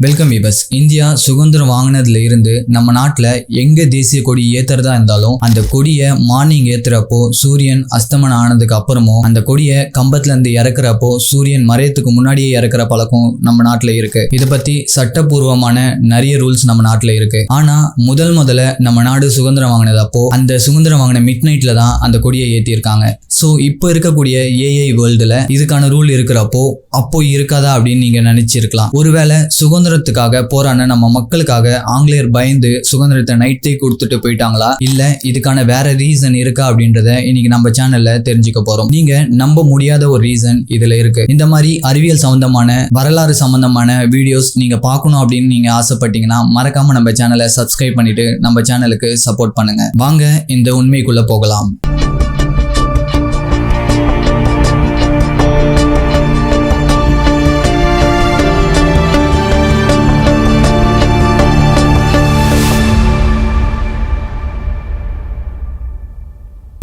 Welcome viewers. India சுதந்திரம் வாங்கினதுல இருந்து நம்ம நாட்டுல எங்க தேசிய கொடி ஏத்துறதா இருந்தாலும் அந்த கொடியை மார்னிங் ஏத்துறப்போ சூரியன் அஸ்தமனம் ஆனதுக்கு அப்புறமும் அந்த கொடியை கம்பத்துல இருந்து இறக்குறப்போ சூரியன் மறையத்துக்கு முன்னாடியே இறக்குற பழக்கம் நம்ம நாட்டுல இருக்கு. இதை பத்தி சட்டப்பூர்வமான நிறைய ரூல்ஸ் நம்ம நாட்டுல இருக்கு. ஆனா முதல்ல நம்ம நாடு சுதந்திரம் வாங்கினதப்போ அந்த சுதந்திரம் வாங்கின மிட் நைட்ல தான் அந்த கொடியை ஏத்திருக்காங்க. சோ இப்போ இருக்கக்கூடிய ஏஐ வேர்ல்டுல இதுக்கான ரூல் இருக்கிறப்போ அப்போ இருக்காதா அப்படின்னு நீங்க நினைச்சிருக்கலாம். ஒருவேளை சுதந்திரத்துக்காக போராடின நம்ம மக்களுக்காக ஆங்கிலேயர் பயந்து சுதந்திரத்தை நைட்டே கொடுத்துட்டு போயிட்டாங்களா, இல்ல இதுக்கான வேற ரீசன் இருக்கா அப்படின்றத இன்னைக்கு நம்ம சேனல்ல தெரிஞ்சுக்க போறோம். நீங்க நம்ப முடியாத ஒரு ரீசன் இதுல இருக்கு. இந்த மாதிரி அறிவியல் சம்பந்தமான வரலாறு சம்பந்தமான வீடியோஸ் நீங்க பார்க்கணும் அப்படின்னு நீங்க ஆசைப்பட்டீங்கன்னா மறக்காம நம்ம சேனலை சப்ஸ்கிரைப் பண்ணிட்டு நம்ம சேனலுக்கு சப்போர்ட் பண்ணுங்க. வாங்க இந்த உண்மைக்குள்ள போகலாம்.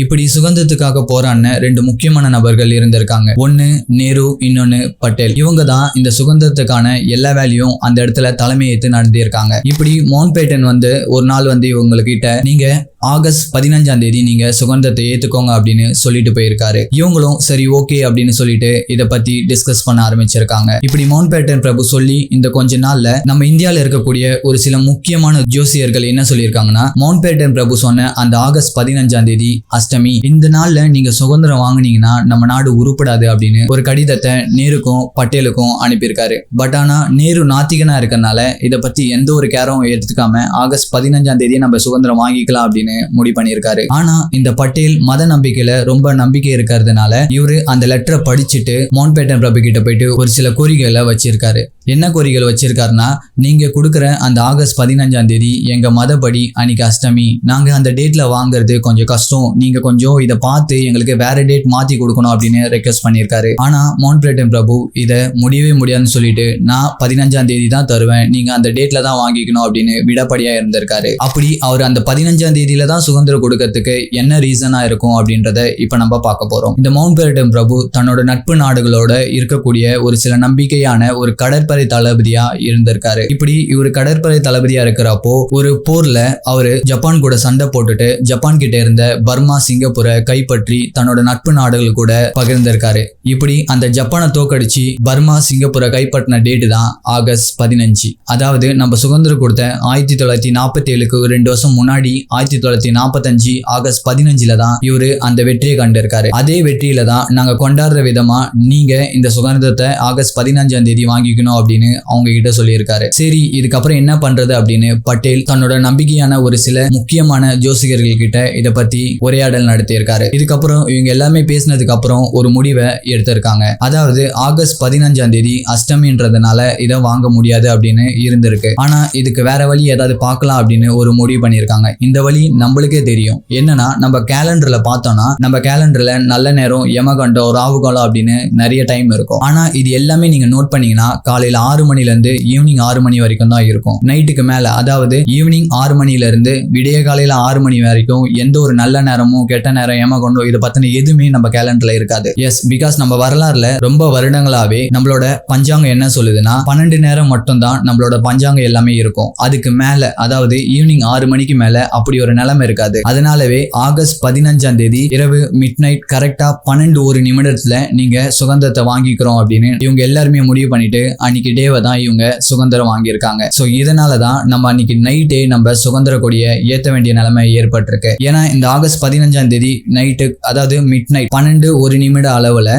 இப்படி சுதந்திரத்துக்காக போராடின ரெண்டு முக்கியமான நபர்கள் இருந்திருக்காங்க. ஒன்னு நேரு, இன்னொன்னு பட்டேல். இவங்க தான் இந்த சுதந்திரத்துக்கான எல்லா வேலையும் அந்த இடத்துல தலைமை ஏற்று நடந்திருக்காங்க. இப்படி மவுண்ட் பேட்டன் ஒரு நாள் இவங்ககிட்ட நீங்க ஆகஸ்ட் 15ஆம் தேதி நீங்க சுதந்திரத்தை ஏத்துக்கோங்க அப்படின்னு சொல்லிட்டு போயிருக்காரு. இவங்களும் சரி ஓகே அப்படின்னு சொல்லிட்டு இதை பத்தி டிஸ்கஸ் பண்ண ஆரம்பிச்சிருக்காங்க. இப்படி மவுண்ட் பேட்டன் பிரபு சொல்லி இந்த கொஞ்ச நாள்ல நம்ம இந்தியாவில இருக்கக்கூடிய ஒரு சில முக்கியமான ஜோசியர்கள் என்ன சொல்லியிருக்காங்கன்னா, மவுண்ட் பேட்டன் பிரபு சொன்ன அந்த ஆகஸ்ட் 15ஆம் தேதி அஷ்டமி, இந்த நாள்ல நீங்க சுதந்திரம் வாங்கினீங்கன்னா நம்ம நாடு உருப்படாது அப்படின்னு ஒரு கடிதத்தை நேருக்கும் பட்டேலுக்கும் அனுப்பியிருக்காரு. பட் ஆனா நேரு நாத்திகனா இருக்கறனால இதை பத்தி எந்த ஒரு கேரும் எடுத்துக்காம ஆகஸ்ட் 15ஆம் தேதி நம்ம சுதந்திரம் வாங்கிக்கலாம் அப்படின்னு முடிவு பண்ணியிருக்காரு. ஆனா இந்த பட்டேல் மத நம்பிக்கையில ரொம்ப நம்பிக்கை இருக்கிறதுனால இவரு அந்த லெட்டரை படிச்சுட்டு மவுண்ட் பேட்டன் பிரபு கிட்ட போயிட்டு ஒரு சில கோரிக்கைகளை வச்சிருக்காரு. என்ன கோரிக்கைகள் வச்சிருக்காருன்னா, நீங்க கொடுக்குற அந்த ஆகஸ்ட் 15ஆம் தேதி எங்க மதப்படி அன்னைக்கு அஷ்டமி, நாங்க அந்த டேட்ல வாங்குறது கொஞ்சம் கஷ்டம், நீங்க கொஞ்சம் இதை பார்த்து எங்களுக்கு வேற டேட் மாத்தி கொடுக்கணும் அப்படின்னு ரெக்வெஸ்ட் பண்ணியிருக்காரு. ஆனா மவுண்ட் பேட்டன் பிரபு இதை முடியவே முடியாதுன்னு சொல்லிட்டு நான் 15ஆம் தேதி தான் தருவேன், நீங்க அந்த டேட்ல தான் வாங்கிக்கணும் அப்படின்னு விடப்படியா இருந்திருக்காரு. அப்படி அவர் அந்த 15ஆம் தேதியில தான் சுதந்திரம் கொடுக்கறதுக்கு என்ன ரீசனா இருக்கும் அப்படின்றத இப்ப நம்ம பார்க்க போறோம். இந்த மவுண்ட் பேட்டன் பிரபு தன்னோட நட்பு நாடுகளோட இருக்கக்கூடிய ஒரு சில நம்பிக்கையான ஒரு கடற்படை தளபதியா இருந்திருக்காரு. இப்படி இவர் கடற்படை தளபதியா இருக்கிறப்போ ஒரு போர்ல அவரு ஜப்பான் கூட சண்டை போட்டுட்டு ஜப்பான் கிட்ட இருந்த பர்மா, சிங்கப்பூரை கைப்பற்றி தன்னோட நட்பு நாடுகள் கூட பகிர்ந்திருக்காரு. இப்படி அந்த ஜப்பானை தோக்கடிச்சு பர்மா, சிங்கப்பூரை கைப்பற்றின டேட் தான் ஆகஸ்ட் 15. அதாவது நம்ம சுதந்திரம் கொடுத்த 1947க்கு 2 வருஷம் முன்னாடி 1945 ஆகஸ்ட் 15 தான் இவரு அந்த வெற்றியை கண்டிருக்காரு. அதே வெற்றியில தான் நாங்க கொண்டாடுற விதமா நீங்க இந்த சுதந்திரத்தை ஆகஸ்ட் 15ஆம் தேதி வாங்கிக்கணும் அப்படின்னு அவங்க கிட்ட சொல்லியிருக்காரு. சரி இதுக்கப்புறம் என்ன பண்றது அப்படின்னு பட்டேல் தன்னோட நம்பிக்கையான ஒரு சில முக்கியமான ஜோசிகர்கள் கிட்ட இதை பத்தி உரையாடல் நடத்தியிருக்காரு. இதுக்கப்புறம் இவங்க எல்லாமே பேசினதுக்கு அப்புறம் ஒரு முடிவை எடுத்திருக்காங்க. அதாவது ஆகஸ்ட் 15ஆம் தேதி அஷ்டமின்றதுனால இதை வாங்க முடியாது அப்படின்னு இருந்திருக்கு. ஆனா இதுக்கு வேற வழி ஏதாவது பார்க்கலாம் அப்படின்னு ஒரு முடிவு பண்ணியிருக்காங்க. இந்த வழி நம்மளுக்கே தெரியும். என்னன்னா, நம்ம கேலண்டர்ல பார்த்தோம்னா நம்ம கேலண்டர்ல நல்ல நேரம், யமகண்டம், ராவுகாலம் அப்படின்னு நிறைய டைம் இருக்கும். ஆனா இது எல்லாமே நீங்க நோட் பண்ணீங்கன்னா காலையில 6 மணில இருந்து ஈவினிங் 6 மணி வரைக்கும் தான் இருக்கும். நைட்டுக்கு மேல, அதாவது ஈவினிங் 6 மணில இருந்து விடிய காலையில 6 மணி வரைக்கும் எந்த ஒரு நல்ல நேரமும் கெட்ட நேரம், யமகண்டம் இதை பத்தின எதுவுமே நம்ம கேலண்டர்ல இருக்காது. எஸ், பிகாஸ் நம்ம வரலாறுல ரொம்ப வருடங்களாவே நம்மளோட பஞ்சாங்கம் என்ன சொல்லுதுன்னா 12 நேரம் மட்டும் தான் நம்மளோட பஞ்சாங்கம் எல்லாமே இருக்கும். அதுக்கு மேல, அதாவது ஈவினிங் 6 மணிக்கு மேல அப்படி ஒரு நிலைமை இருக்காது. அதனாலவே ஆகஸ்ட் 15ஆம் தேதி இரவு மிட் நைட் கரெக்டா 12:01 நீங்க சுதந்திரத்தை வாங்கிக்கிறோம் அப்படின்னு இவங்க எல்லாருமே முடிவு பண்ணிட்டு அன்னைக்கு டேவை தான் இவங்க சுதந்திரம் வாங்கியிருக்காங்க. சோ இதனாலதான் நம்ம அன்னைக்கு நைட்டே நம்ம சுதந்திர கொடியை ஏற்ற வேண்டிய நிலைமை ஏற்பட்டிருக்கு. ஏன்னா இந்த ஆகஸ்ட் 15ஆம் தேதி நைட்டு, அதாவது மிட் நைட் 12:01 அளவுல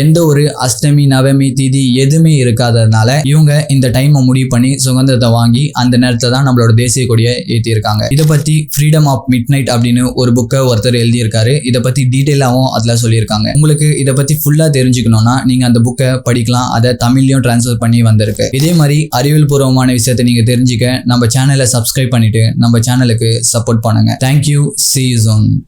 எந்த ஒரு அஷ்டமி, நவமி திதி எதுவுமே இருக்காததுனால இவங்க இந்த டைமை முடிவு பண்ணி சுதந்திரத்தை வாங்கி அந்த நேரத்துல தான் நம்மளோட தேசிய கொடியை ஏற்றிருக்காங்க. இதை பத்தி ஃப்ரீடம் ஆஃப் மிட் நைட் அப்படின்னு ஒரு புக்கை ஒருத்தர் எழுதியிருக்காரு. இதை பத்தி டீட்டெயிலாகவும் அதுல சொல்லியிருக்காங்க. உங்களுக்கு இதை பத்தி ஃபுல்லா தெரிஞ்சுக்கணும்னா நீங்க அந்த புக்கை படிக்கலாம். அதை தமிழ்லயும் டிரான்ஸ்லேட் பண்ணி வந்திருக்கு. இதே மாதிரி அறிவியல் பூர்வமான விஷயத்தை நீங்க தெரிஞ்சுக்க நம்ம சேனலை சப்ஸ்கிரைப் பண்ணிட்டு நம்ம சேனலுக்கு சப்போர்ட் பண்ணுங்க. தேங்க்யூ. See you soon.